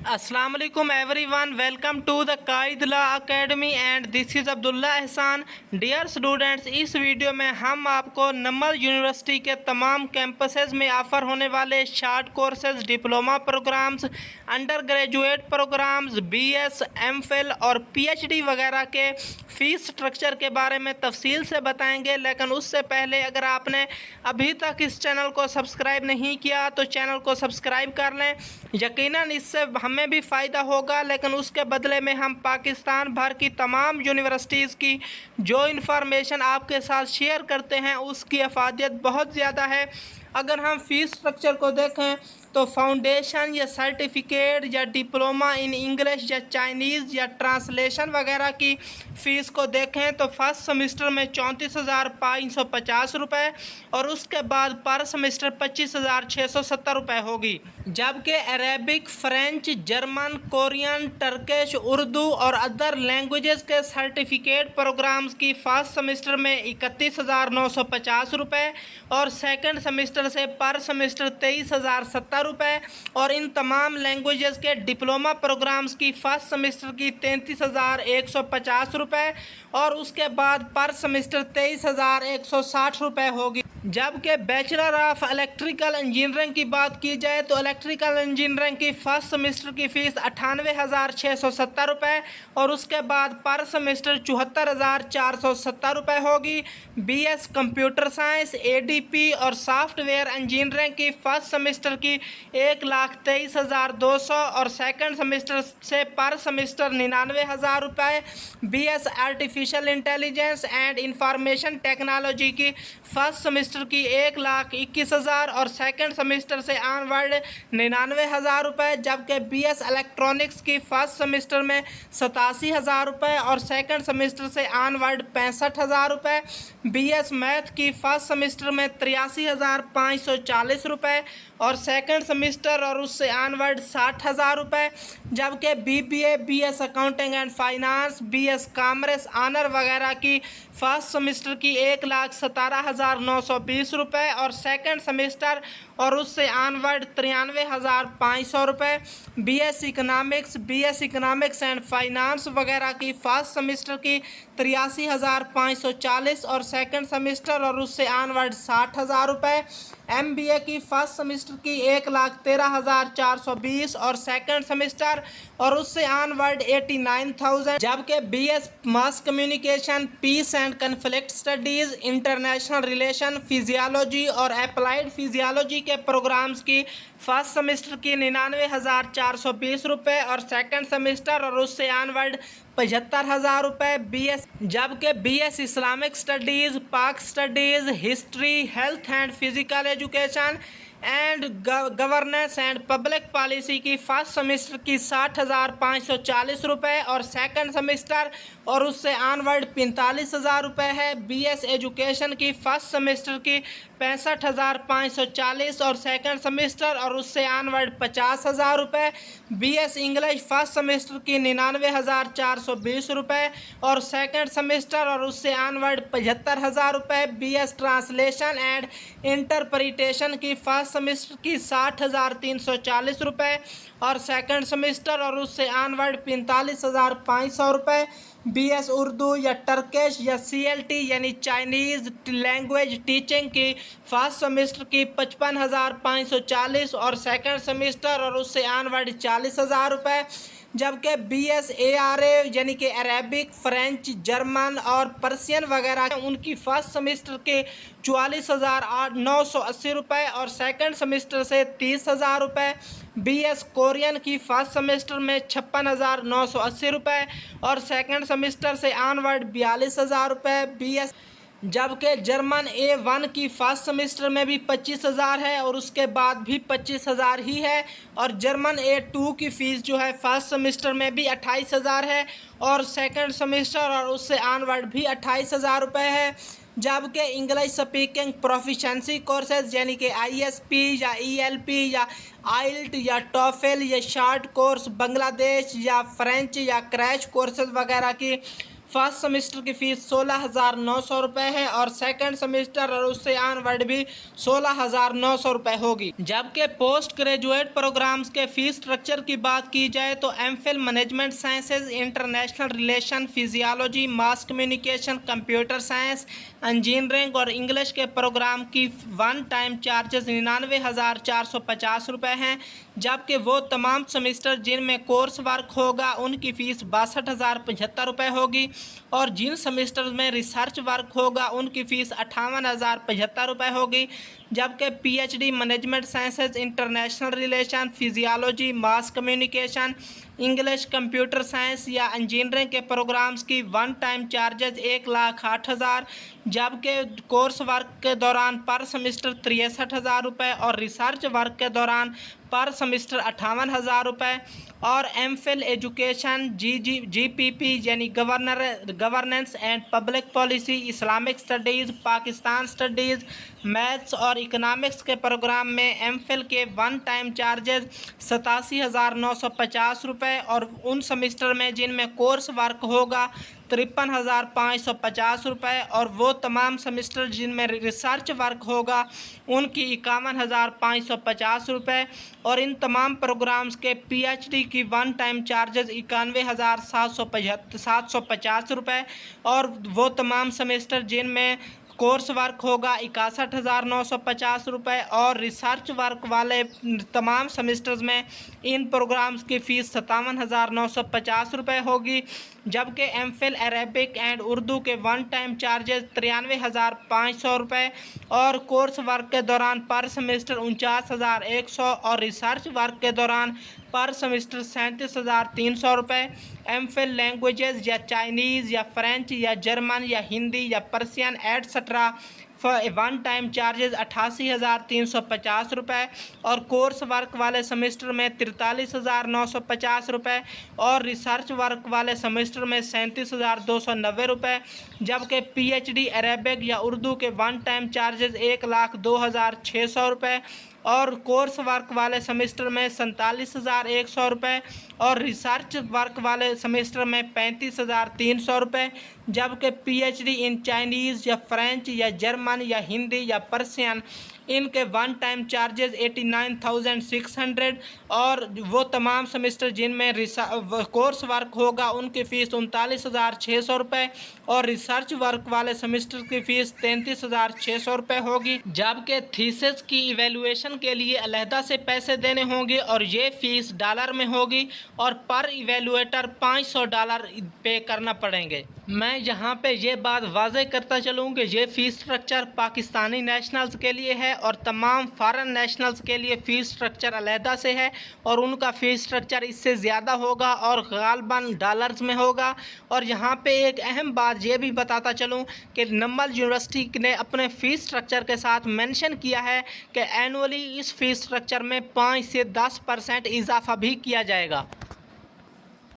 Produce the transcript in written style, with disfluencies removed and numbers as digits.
अस्सलाम वालेकुम everyone, welcome to the Quaid law academy and this is Abdullah Ehsan. Dear students, इस video में हम आपको नमल यूनिवर्सिटी के तमाम कैंपसेस में ऑफ़र होने वाले short courses, diploma programmes, undergraduate programmes, BS, MPhil और पीएचडी वगैरह के फ़ीस स्ट्रक्चर के बारे में तफसील से बताएंगे। लेकिन उससे पहले अगर आपने अभी तक इस चैनल को सब्सक्राइब नहीं किया तो चैनल को सब्सक्राइब कर लें। यकीनन इससे हमें भी फ़ायदा होगा, लेकिन उसके बदले में हम पाकिस्तान भर की तमाम यूनिवर्सिटीज़ की जो इन्फॉर्मेशन आपके साथ शेयर करते हैं उसकी अफादियत बहुत ज़्यादा है। अगर हम फ़ीस स्ट्रक्चर को देखें तो फाउंडेशन या सर्टिफिकेट या डिप्लोमा इन इंग्लिश या चाइनीज़ या ट्रांसलेशन वगैरह की फ़ीस को देखें तो फर्स्ट सेमेस्टर में 34,550 रुपये और उसके बाद पर सेमेस्टर 25,670 रुपये होगी। जबकि Arabic, French, German, Korean, Turkish, Urdu और अदर लैंग्वेजेस के सर्टिफिकेट प्रोग्राम्स की फर्स्ट सेमेस्टर में 31,950 रुपये और सेकंड सेमेस्टर से पर सेमेस्टर 23,070 रुपये और इन तमाम लैंग्वेजेस के डिप्लोमा प्रोग्राम्स की फर्स्ट सेमेस्टर की 33,150 रुपये और उसके बाद पर सेमेस्टर 23,160 रुपये होगी। जबकि बैचलर ऑफ इलेक्ट्रिकल इंजीनियरिंग की बात की जाए तो इलेक्ट्रिकल इंजीनियरिंग की फर्स्ट सेमेस्टर की फ़ीस 98,670 रुपये और उसके बाद पर सेमेस्टर 74,470 रुपये होगी। बीएस कंप्यूटर साइंस, एडीपी और सॉफ्टवेयर इंजीनियरिंग की फर्स्ट सेमेस्टर की 1,23,200 और सेकंड सेमेस्टर से पर सेमेस्टर 99,000 रुपये। BS artificial intelligence and information technology की फर्स्ट सेमेस्टर की 1,21,000 और सेकंड सेमेस्टर से ऑनवर्ड 99,000 रुपये। जबकि बीएस इलेक्ट्रॉनिक्स की फर्स्ट सेमेस्टर में 87,000 रुपये और सेकंड सेमेस्टर से ऑनवर्ड 65,000 रुपये। बीएस मैथ की फर्स्ट सेमेस्टर में 83,540 रुपये और सेकंड सेमेस्टर और उससे ऑनवर्ड 60,000 रुपये। जबकि BBA, BS accounting and finance, BS commerce honour वगैरह की फर्स्ट सेमेस्टर की 1,17,920 रुपये और सेकंड सेमेस्टर और उससे ऑनवर्ड 93,500 रुपये। बीएस इकोनॉमिक्स एंड फाइनेंस वगैरह की फर्स्ट सेमेस्टर की 83,540 और सेकंड सेमेस्टर और उससे ऑनवर्ड 60,000 रुपये। एमबीए की फर्स्ट सेमेस्टर की 1,13,420 और सेकंड सेमेस्टर और उससे ऑनवर्ड 89,000। जबकि BS mass communication, peace and conflict studies, international relation, physiology और अप्लाइड फिजियोलॉजी के प्रोग्राम्स की फर्स्ट सेमेस्टर की 99,420 रुपये और सेकंड सेमेस्टर और उससे ऑनवर्ड 75,000 रुपये। बीएस जबकि बीएस इस्लामिक स्टडीज़, पाक studies, history, health and physical education and governance and public policy की फर्स्ट सेमेस्टर की 60,540 रुपये और सेकंड सेमेस्टर और उससे ऑनवर्ड 45,000 रुपये है। बीएस एजुकेशन की फर्स्ट सेमेस्टर की 65,540 और सेकंड सेमेस्टर और उससे ऑनवर्ड 50,000 रुपये। बीएस इंग्लिश फर्स्ट सेमेस्टर की 99,420 रुपये और सेकंड सेमेस्टर और उससे ऑनवर्ड 75,000 रुपये। बीएस ट्रांसलेशन एंड इंटरप्रिटेशन की फर्स्ट सेमेस्टर की 60,340 रुपये और सेकंड सेमेस्टर और उससे ऑनवर्ड 45,500 रुपये। बीएस उर्दू या टर्किश या सीएलटी यानी चाइनीज़ लैंग्वेज टीचिंग की फर्स्ट सेमेस्टर की 55,540 और सेकंड सेमेस्टर और उससे ऑनवर्ड 40,000 रुपये। जबकि बीएस एआरए यानी कि अरेबिक, फ्रेंच, जर्मन और पर्शियन वगैरह उनकी फर्स्ट सेमेस्टर के 44,980 रुपये और सेकंड सेमेस्टर से 30,000 रुपये। बीएस कोरियन की फर्स्ट सेमेस्टर में 56,980 रुपये और सेकंड सेमेस्टर से ऑनवर्ड 42,000 रुपये। बीएस जबकि जर्मन A1 की फर्स्ट सेमेस्टर में भी 25,000 है और उसके बाद भी 25,000 ही है और जर्मन A2 की फ़ीस जो है फर्स्ट सेमेस्टर में भी 28,000 है और सेकंड सेमेस्टर और उससे ऑनवर्ड भी 28,000 रुपये है। जबकि इंग्लिश स्पीकिंग प्रोफिशेंसी कोर्सेज यानी कि ISP या ELP या आइल्ट या टॉफेल या शॉर्ट कोर्स, बांग्लादेश या फ्रेंच या क्रैश कोर्सेज वगैरह की फर्स्ट सेमेस्टर की फ़ीस 16,900 रुपये है और सेकंड सेमेस्टर और उससे ऑनवर्ड भी 16,900 रुपये होगी। जबकि पोस्ट ग्रेजुएट प्रोग्राम्स के फ़ीस स्ट्रक्चर की बात की जाए तो MPhil management sciences, international relation, physiology, mass communication, computer science, engineering और इंग्लिश के प्रोग्राम की वन टाइम चार्जेस 99,450 रुपये हैं। जबकि वो तमाम सेमेस्टर जिनमें कोर्स वर्क होगा उनकी फ़ीस 62,075 रुपये होगी और जिन सेमेस्टर में रिसर्च वर्क होगा उनकी फ़ीस 58,075 रुपये होगी। जबकि PhD management sciences, international relation, physiology, mass communication, English, computer science या इंजीनियरिंग के प्रोग्राम्स की वन टाइम चार्जेज 1,08,000, जबकि कोर्स वर्क के दौरान पर सेमेस्टर 63,000 रुपये और रिसर्च वर्क के दौरान पर सेमेस्टर 58,000 रुपये और एमफिल एजुकेशन जीपीपी यानी governance and public policy, Islamic studies, Pakistan studies, maths और इकोनॉमिक्स के प्रोग्राम में एमफिल के वन टाइम चार्जेस 87,950 रुपये और उन सेमेस्टर में जिनमें कोर्स वर्क होगा 53,550 रुपये और वो तमाम सेमेस्टर जिनमें रिसर्च वर्क होगा उनकी 51,550 रुपये और इन तमाम प्रोग्राम्स के पीएचडी की वन टाइम चार्जेस 91,750 रुपये और वो तमाम सेमेस्टर जिनमें कोर्स वर्क होगा 61,950 रुपये और रिसर्च वर्क वाले तमाम सेमेस्टर्स में इन प्रोग्राम्स की फ़ीस 57,950 रुपये होगी। जबकि एमफिल अरेबिक एंड उर्दू के वन टाइम चार्जेस 93,500 रुपये और कोर्स वर्क के दौरान पर सेमेस्टर 49,100 और रिसर्च वर्क के दौरान पर सेमेस्टर 37,300 रुपये। एमफिल लैंग्वेजेस या चाइनीज़ या फ्रेंच या जर्मन या हिंदी या Persian etcetera one time charges 88,350 रुपये और कोर्स वर्क वाले सेमेस्टर में 43,950 रुपये और रिसर्च वर्क वाले सेमेस्टर में 37,290 रुपये। जबकि पीएचडी अरेबिक या उर्दू के वन टाइम चार्जेस 1,02,600 रुपये और कोर्स वर्क वाले सेमेस्टर में 47,100 रुपये और रिसर्च वर्क वाले सेमेस्टर में 35,300 रुपये। जबकि पीएचडी इन चाइनीज़ या फ्रेंच या जर्मन या हिंदी या पर्शियन इनके वन टाइम चार्जेस 89,600 और वो तमाम सेमेस्टर जिनमें कोर्स वर्क होगा उनकी फ़ीस 39,600 रुपये और रिसर्च वर्क वाले सेमेस्टर की फ़ीस 33,600 रुपये होगी। जबकि थीसिस की इवेलुएशन के लिए अलहदा से पैसे देने होंगे और ये फ़ीस डॉलर में होगी और पर इवेलुएटर $500 पे करना पड़ेंगे। मैं यहाँ पे ये बात वाज़ेह करता चलूँ कि ये फ़ीस स्ट्रक्चर पाकिस्तानी नेशनल्स के लिए है और तमाम फ़ॉरेन नेशनल्स के लिए फ़ीस स्ट्रक्चर अलहदा से है और उनका फ़ीस स्ट्रक्चर इससे ज़्यादा होगा और गालबन डॉलर्स में होगा। और यहाँ पे एक अहम बात ये भी बताता चलूँ कि नंबल यूनिवर्सिटी ने अपने फ़ीस स्ट्रक्चर के साथ मेंशन किया है कि एनुअली इस फ़ीस स्ट्रक्चर में 5 से 10% इजाफा भी किया जाएगा।